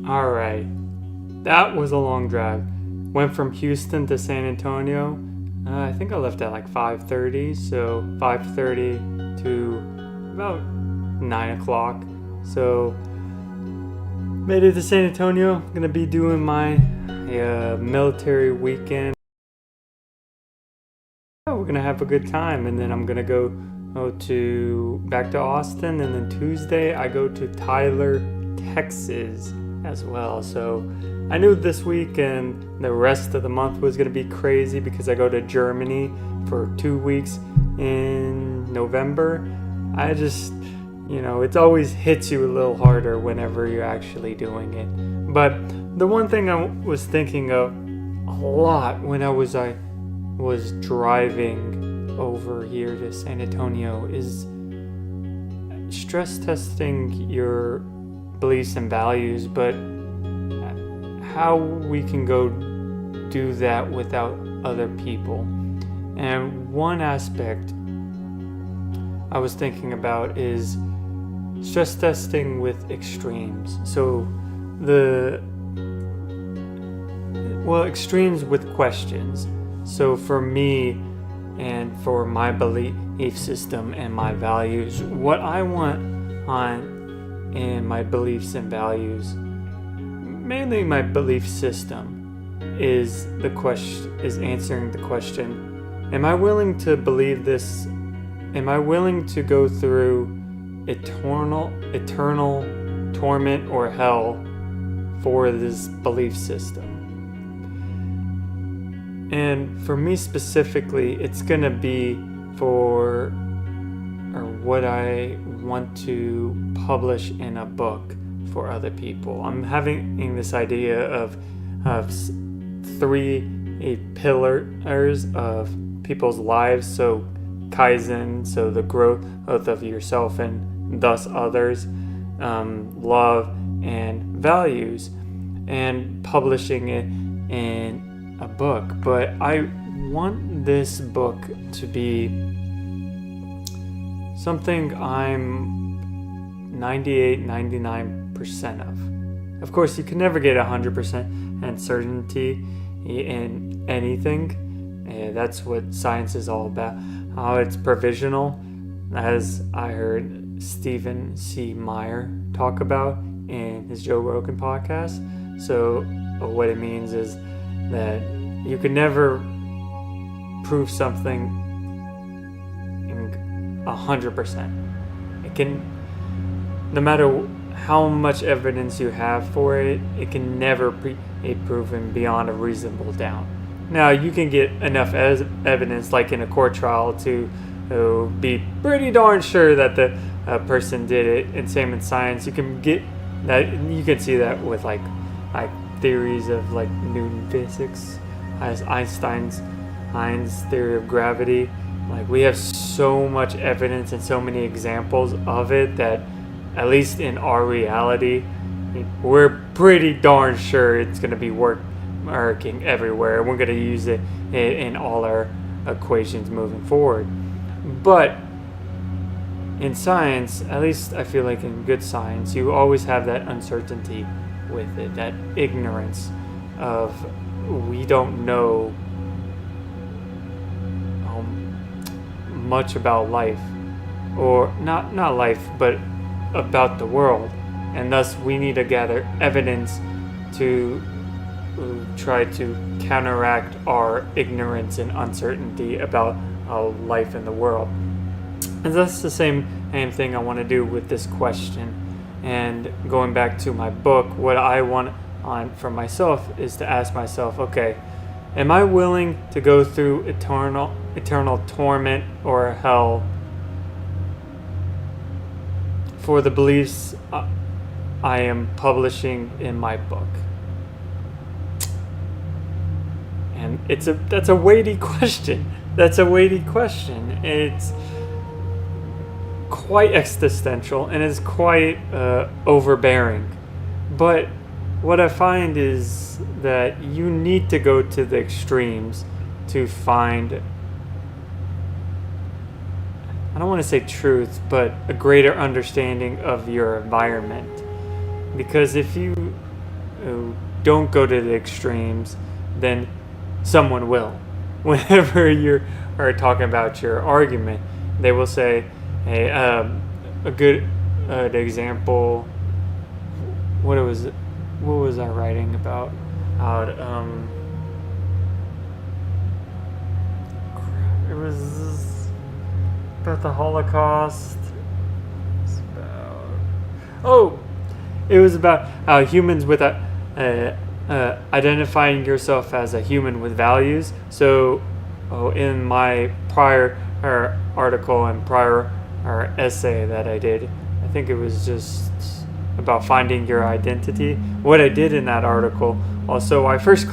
All right, that was a long drive. Went from Houston to San Antonio. I think I left at like 5:30, so 5:30 to about 9 o'clock. So made it to San Antonio. Gonna be doing my military weekend. We're gonna have a good time, and then I'm gonna go to back to Austin, and then Tuesday I go to Tyler, Texas as well. So I knew this week and the rest of the month was gonna be crazy because I go to Germany for 2 weeks in November. I just, it always hits you a little harder whenever you're actually doing it. But the one thing I was thinking of a lot when I was driving over here to San Antonio is stress testing your beliefs and values, but how we can go do that without other people. And one aspect I was thinking about is stress testing with extremes. So extremes with questions. So for me and for my belief system and my values, what I want in my beliefs and values, mainly my belief system, is answering the question, am I willing to believe this? Am I willing to go through eternal torment or hell for this belief system? And for me specifically, it's gonna be what I want to publish in a book for other people. I'm having this idea of 3 pillars of people's lives. So Kaizen, so the growth of yourself and thus others, love and values, and publishing it in a book. But I want this book to be something I'm 99% of. Of course, you can never get 100% and certainty in anything. That's what science is all about. How it's provisional, as I heard Stephen C. Meyer talk about in his Joe Rogan podcast. So what it means is that you can never prove something in 100%. It can, no matter how much evidence you have for it, it can never be proven beyond a reasonable doubt. Now, you can get enough evidence, like in a court trial, to be pretty darn sure that the person did it. And same in science, you can get that. You can see that with like theories of like Newton physics, as Einstein's theory of gravity. Like, we have so much evidence and so many examples of it that, at least in our reality, we're pretty darn sure it's going to be working everywhere. We're going to use it in all our equations moving forward. But in science, at least I feel like in good science, you always have that uncertainty with it, that ignorance of we don't know much about life, or not life, but about the world, and thus we need to gather evidence to try to counteract our ignorance and uncertainty about life in the world. And that's the same thing I want to do with this question. And going back to my book, what I want for myself is to ask myself, okay, am I willing to go through eternal torment or hell for the beliefs I am publishing in my book? And that's a weighty question. That's a weighty question. It's quite existential and it's quite overbearing. But what I find is that you need to go to the extremes to find, I don't want to say truth, but a greater understanding of your environment. Because if you who don't go to the extremes, then someone will. Whenever you are talking about your argument, they will say, "Hey, a good example. What was I writing about? It was about the Holocaust. It was about humans with identifying yourself as a human with values. So, in my prior article and prior essay that I did, I think it was just about finding your identity. What I did in that article, also, I first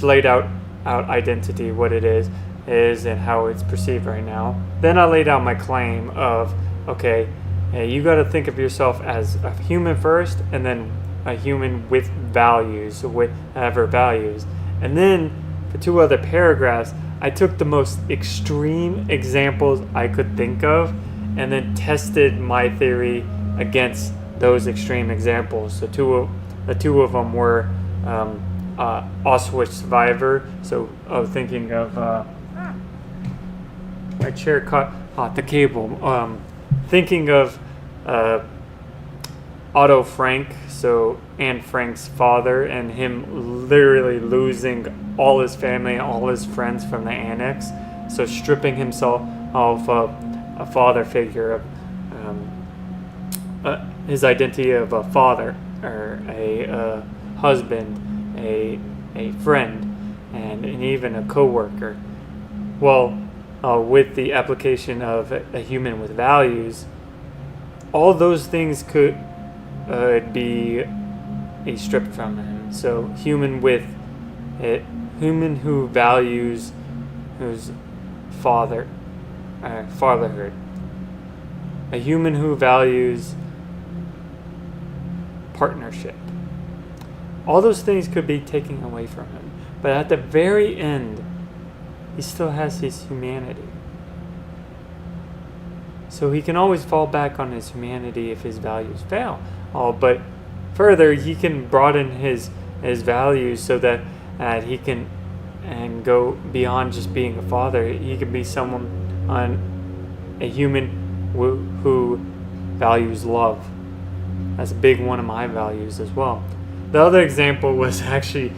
laid out identity, what it is and how it's perceived right now. Then I laid out my claim of, okay, you got to think of yourself as a human first, and then a human with values, whatever values. And then for 2 other paragraphs, I took the most extreme examples I could think of, and then tested my theory against those extreme examples. So the two of them were Auschwitz survivor. So thinking of my chair caught the cable. Thinking of Otto Frank, so Anne Frank's father, and him literally losing all his family, all his friends from the annex. So stripping himself of a father figure, his identity of a father or a husband, a friend, and even a co-worker. Well, with the application of a human with values, all those things could be stripped from him. So human who values whose fatherhood, a human who values partnership. All those things could be taken away from him, but at the very end, he still has his humanity. So he can always fall back on his humanity if his values fail. But further, he can broaden his values so that he can go beyond just being a father. He can be a human who values love. That's a big one of my values as well. The other example was actually,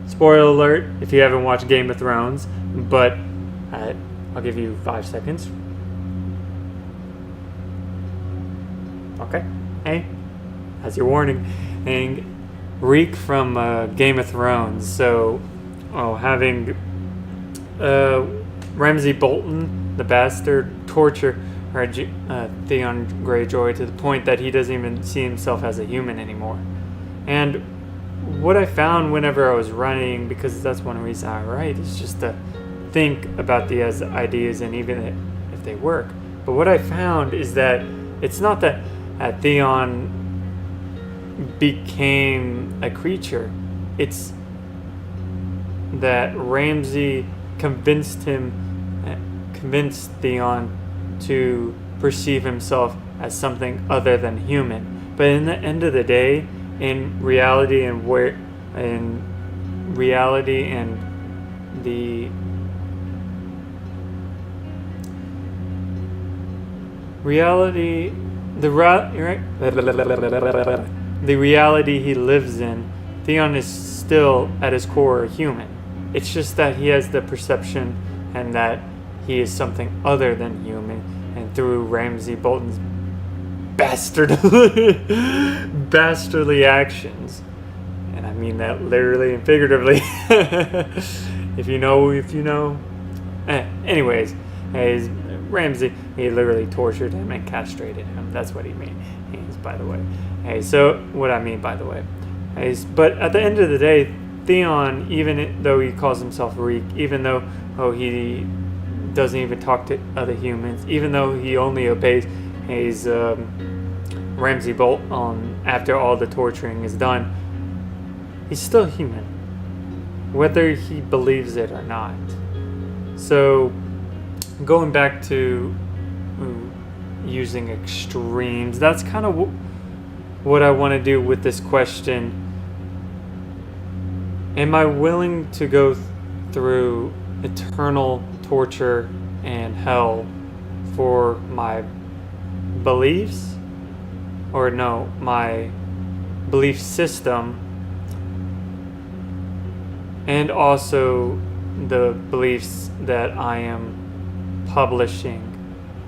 spoiler alert if you haven't watched Game of Thrones, but I'll give you 5 seconds. Okay, hey, that's your warning. And Reek from Game of Thrones. So, having Ramsay Bolton, the bastard, torture Theon Greyjoy to the point that he doesn't even see himself as a human anymore. And what I found whenever I was writing, because that's one reason I write, is just to think about the ideas and even if they work. But what I found is that it's not that Theon became a creature. It's that Ramsay convinced Theon to perceive himself as something other than human. But in the end of the day, in reality and the reality he lives in, Theon is still at his core human. It's just that he has the perception and that he is something other than human, and through Ramsay Bolton's bastardly actions, and I mean that literally and figuratively. if you know. Anyways, Ramsay, he literally tortured him and castrated him. That's what he means, by the way. So what I mean, by the way, but at the end of the day, Theon, even though he calls himself Reek, even though he doesn't even talk to other humans, even though he only obeys his Ramsay Bolton after all the torturing is done, he's still human, whether he believes it or not. So going back to using extremes, that's kind of what I want to do with this question. Am I willing to go through eternal torture and hell for my beliefs? Or no, my belief system, and also the beliefs that I am publishing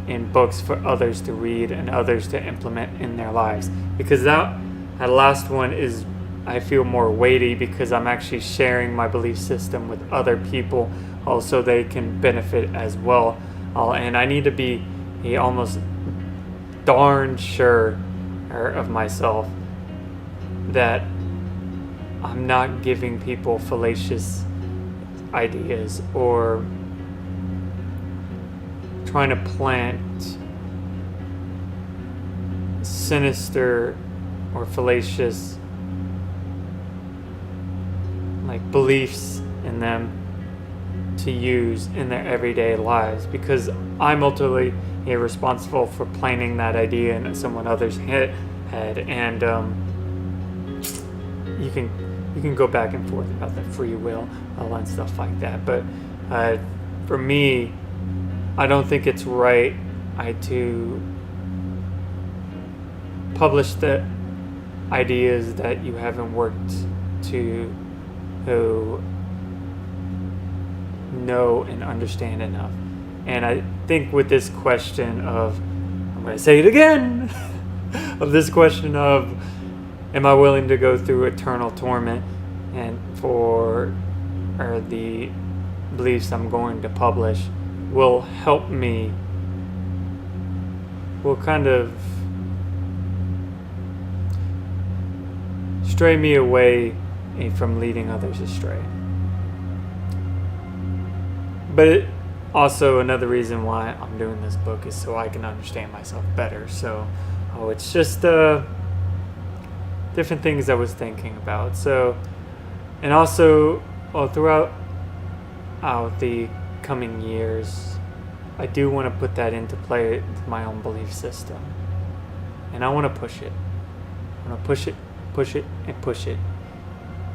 in books for others to read and others to implement in their lives. Because that last one is, I feel, more weighty, because I'm actually sharing my belief system with other people also they can benefit as well. And I need to be almost darn sure of myself that I'm not giving people fallacious ideas or trying to plant sinister or fallacious beliefs in them to use in their everyday lives, because I'm ultimately responsible for planting that idea in someone else's head. And you can go back and forth about the free will and stuff like that, but for me, I don't think it's right to publish the ideas that you haven't worked to know and understand enough. And I think with this question of, I'm going to say it again, of this question of, am I willing to go through eternal torment and for the beliefs I'm going to publish, will help me, will kind of stray me away from leading others astray. But also another reason why I'm doing this book is so I can understand myself better. So it's just different things I was thinking about. So, and also throughout the coming years, I do want to put that into play with my own belief system. And I want to push it. I want to push it, and push it.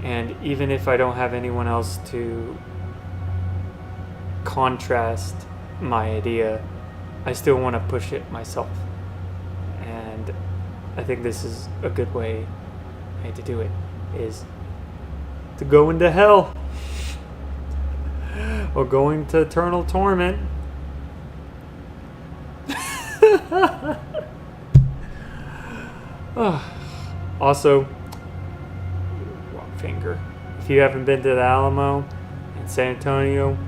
And even if I don't have anyone else to contrast my idea, I still want to push it myself. And I think this is a good way to do it, is to go into hell or going to eternal torment. Also, wrong finger. If you haven't been to the Alamo in San Antonio,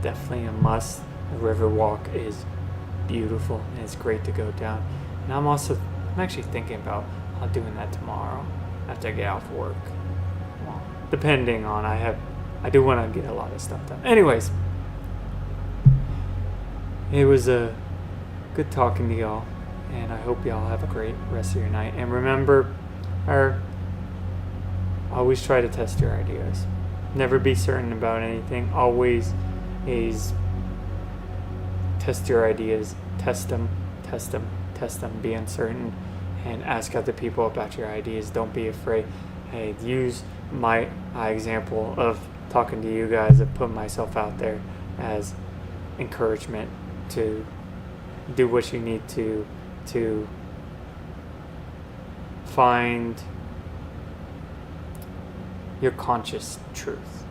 definitely a must. The river walk is beautiful and it's great to go down. And I'm actually thinking about doing that tomorrow after I get off work. Well, depending on, I do want to get a lot of stuff done. Anyways, it was good talking to y'all, and I hope y'all have a great rest of your night. And remember, always try to test your ideas. Never be certain about anything. Always test your ideas. Test them. Be uncertain, and ask other people about your ideas. Don't be afraid. Hey, use my example of talking to you guys, of putting myself out there as encouragement to do what you need to find your conscious truth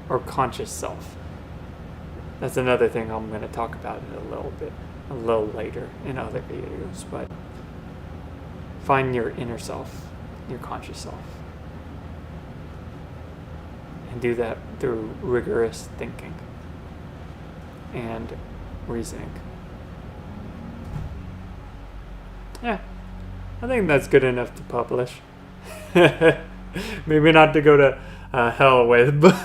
or conscious self. That's another thing I'm going to talk about in a little later in other videos, but find your inner self, your conscious self, and do that through rigorous thinking and reasoning. Yeah, I think that's good enough to publish. Maybe not to go to hell with, but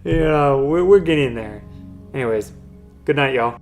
we're getting there. Anyways, good night, y'all.